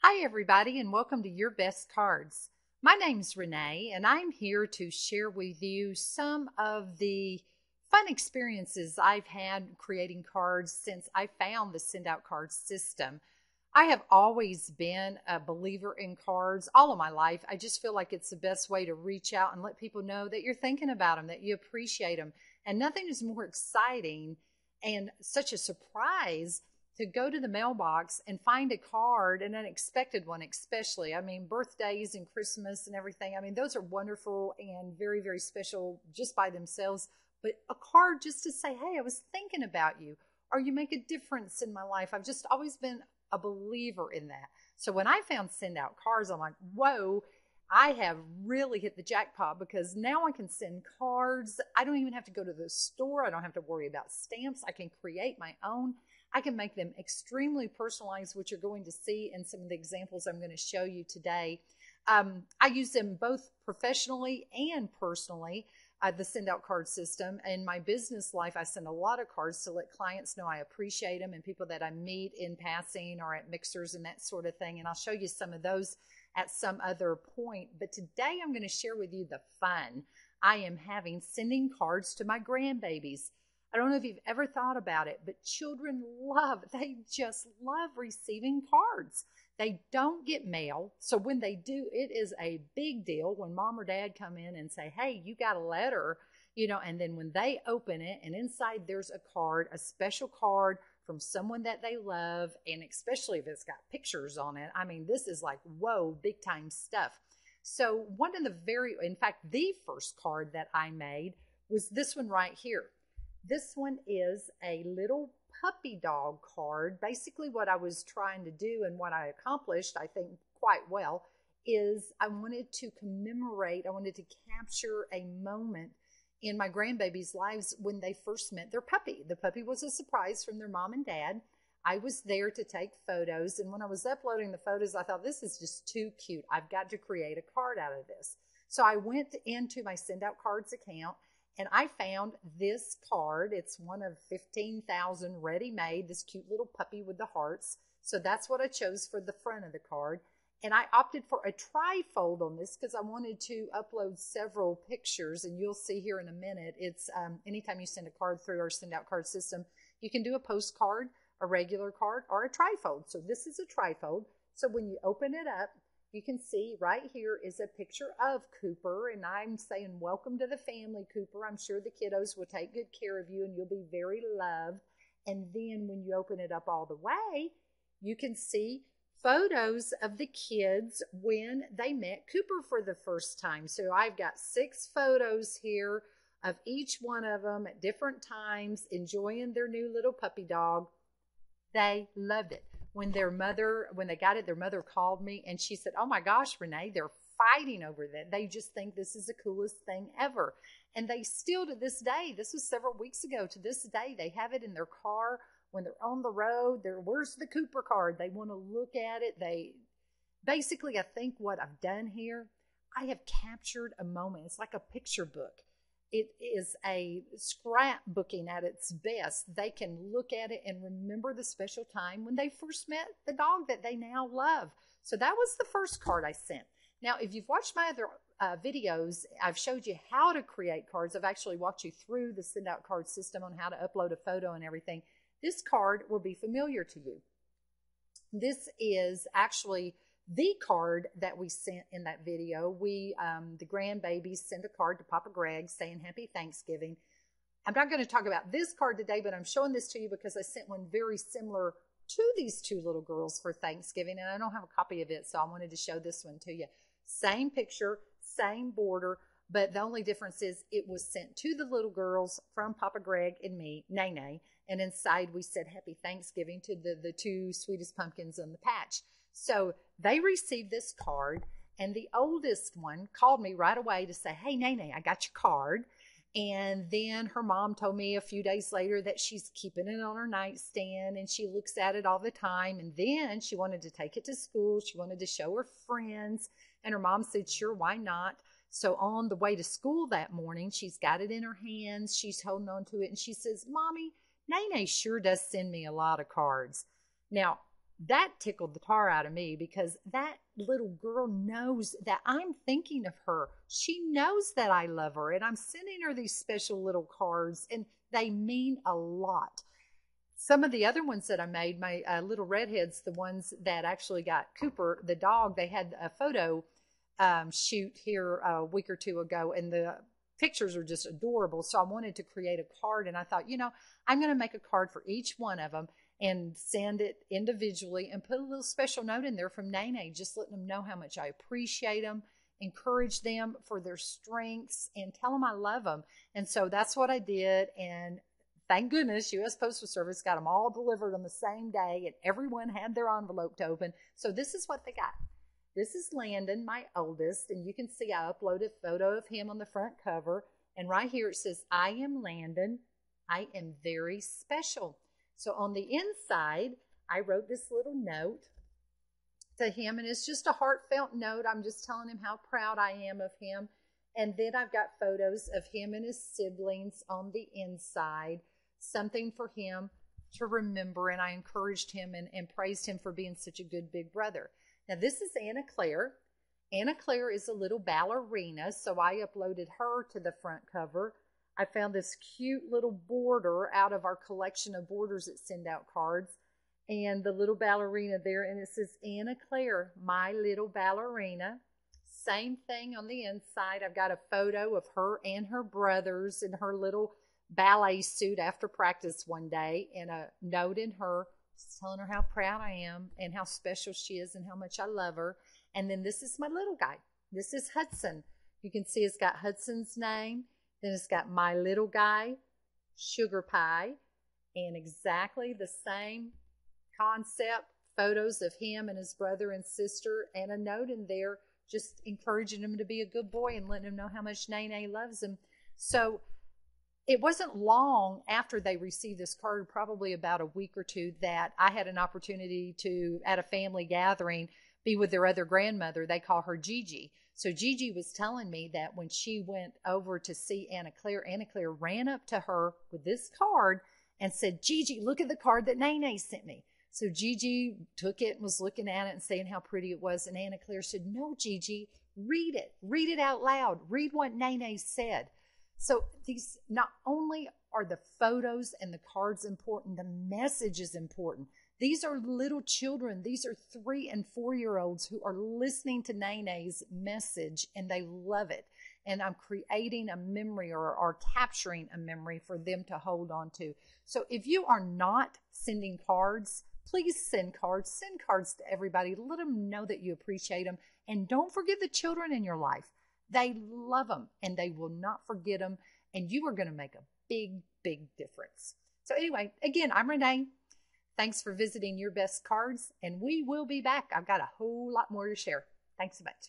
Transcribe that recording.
Hi, everybody, and welcome to Your Best Cards. My name's Renee, and I'm here to share with you some of the fun experiences I've had creating cards since I found the SendOutCards system. I have always been a believer in cards all of my life. I just feel like it's the best way to reach out and let people know that you're thinking about them, that you appreciate them. And nothing is more exciting and such a surprise to go to the mailbox and find a card, an unexpected one, especially. I mean, birthdays and Christmas and everything. I mean, those are wonderful and very, very special just by themselves. But a card just to say, hey, I was thinking about you, or you make a difference in my life. I've just always been a believer in that. So when I found Send Out Cards, I'm like, whoa, I have really hit the jackpot because now I can send cards. I don't even have to go to the store. I don't have to worry about stamps. I can create my own. I can make them extremely personalized, which you're going to see in some of the examples I'm going to show you today. I use them both professionally and personally, the Send Out Card system. In my business life, I send a lot of cards to let clients know I appreciate them and people that I meet in passing or at mixers and that sort of thing. And I'll show you some of those at some other point. But today I'm going to share with you the fun I am having sending cards to my grandbabies. I don't know if you've ever thought about it, but children they just love receiving cards. They don't get mail. So when they do, it is a big deal when mom or dad come in and say, hey, you got a letter, and then when they open it and inside there's a card, a special card from someone that they love, and especially if it's got pictures on it. I mean, this is like, whoa, big time stuff. So in fact, the first card that I made was this one right here. This one is a little puppy dog card. Basically, what I was trying to do and what I accomplished, I think quite well, is I wanted to capture a moment in my grandbabies' lives when they first met their puppy. The puppy was a surprise from their mom and dad. I was there to take photos, and when I was uploading the photos, I thought, this is just too cute. I've got to create a card out of this. So I went into my Send Out Cards account, and I found this card. It's one of 15,000 ready-made, this cute little puppy with the hearts. So that's what I chose for the front of the card. And I opted for a trifold on this because I wanted to upload several pictures. And you'll see here in a minute, it's anytime you send a card through our Send Out Card system, you can do a postcard, a regular card, or a trifold. So this is a trifold. So when you open it up, you can see right here is a picture of Cooper, and I'm saying, welcome to the family, Cooper. I'm sure the kiddos will take good care of you, and you'll be very loved. And then when you open it up all the way, you can see photos of the kids when they met Cooper for the first time. So I've got 6 photos here of each one of them at different times, enjoying their new little puppy dog. They loved it. When they got it, their mother called me and she said, oh my gosh, Renee, they're fighting over that. They just think this is the coolest thing ever. And they still, to this day, this was several weeks ago, to this day, they have it in their car when they're on the road. Where's the Cooper card? They want to look at it. Basically, I think what I've done here, I have captured a moment. It's like a picture book. It is a scrapbooking at its best. They can look at it and remember the special time when they first met the dog that they now love. So that was the first card I sent. Now, if you've watched my other videos, I've showed you how to create cards. I've actually walked you through the Send Out Card system on how to upload a photo and everything. This card will be familiar to you. This is actually the card that we sent in that video. The grandbabies sent a card to Papa Greg saying Happy Thanksgiving. I'm not going to talk about this card today, but I'm showing this to you because I sent one very similar to these 2 little girls for Thanksgiving, and I don't have a copy of it, so I wanted to show this one to you. Same picture, same border, but the only difference is it was sent to the little girls from Papa Greg and me, Nene, and inside we said Happy Thanksgiving to the 2 sweetest pumpkins in the patch. So they received this card, and the oldest one called me right away to say, hey, Nene, I got your card. And then her mom told me a few days later that she's keeping it on her nightstand, and she looks at it all the time. And then she wanted to take it to school. She wanted to show her friends. And her mom said, sure, why not? So on the way to school that morning, she's got it in her hands. She's holding on to it, and she says, Mommy, Nene sure does send me a lot of cards. Now, that tickled the tar out of me because that little girl knows that I'm thinking of her. She knows that I love her, and I'm sending her these special little cards, and they mean a lot. Some of the other ones that I made, my little redheads, the ones that actually got Cooper, the dog, they had a photo shoot here a week or two ago, and the pictures are just adorable. So I wanted to create a card, and I thought, you know, I'm going to make a card for each one of them and send it individually and put a little special note in there from Nene, just letting them know how much I appreciate them, encourage them for their strengths, and tell them I love them. And so that's what I did. And thank goodness U.S. Postal Service got them all delivered on the same day, and everyone had their envelope to open. So this is what they got. This is Landon, my oldest, and you can see I uploaded a photo of him on the front cover. And right here it says, I am Landon. I am very special. So on the inside, I wrote this little note to him, and it's just a heartfelt note. I'm just telling him how proud I am of him. And then I've got photos of him and his siblings on the inside, something for him to remember. And I encouraged him and praised him for being such a good big brother. Now, this is Anna Claire. Anna Claire is a little ballerina, so I uploaded her to the front cover. I found this cute little border out of our collection of borders at SendOutCards, and the little ballerina there, and it says, Anna Claire, my little ballerina. Same thing on the inside. I've got a photo of her and her brothers in her little ballet suit after practice one day, and a note in her telling her how proud I am and how special she is and how much I love her. And then this is my little guy. This is Hudson. You can see it's got Hudson's name. Then it's got my little guy, Sugar Pie, and exactly the same concept, photos of him and his brother and sister, and a note in there just encouraging him to be a good boy and letting him know how much Nene loves him. So it wasn't long after they received this card, probably about a week or two, that I had an opportunity to, at a family gathering, be with their other grandmother. They call her Gigi. So Gigi was telling me that when she went over to see Anna Claire ran up to her with this card and said, Gigi, look at the card that Nene sent me. So Gigi took it and was looking at it and saying how pretty it was. And Anna Claire said, no, Gigi, read it. Read it out loud. Read what Nene said. So these, not only are the photos and the cards important, the message is important. These are little children. These are 3- and 4-year-olds who are listening to Nene's message, and they love it. And I'm creating a memory or capturing a memory for them to hold on to. So if you are not sending cards, please send cards. Send cards to everybody. Let them know that you appreciate them. And don't forget the children in your life. They love them, and they will not forget them. And you are going to make a big, big difference. So anyway, again, I'm Renee. Thanks for visiting Your Best Cards, and we will be back. I've got a whole lot more to share. Thanks so much.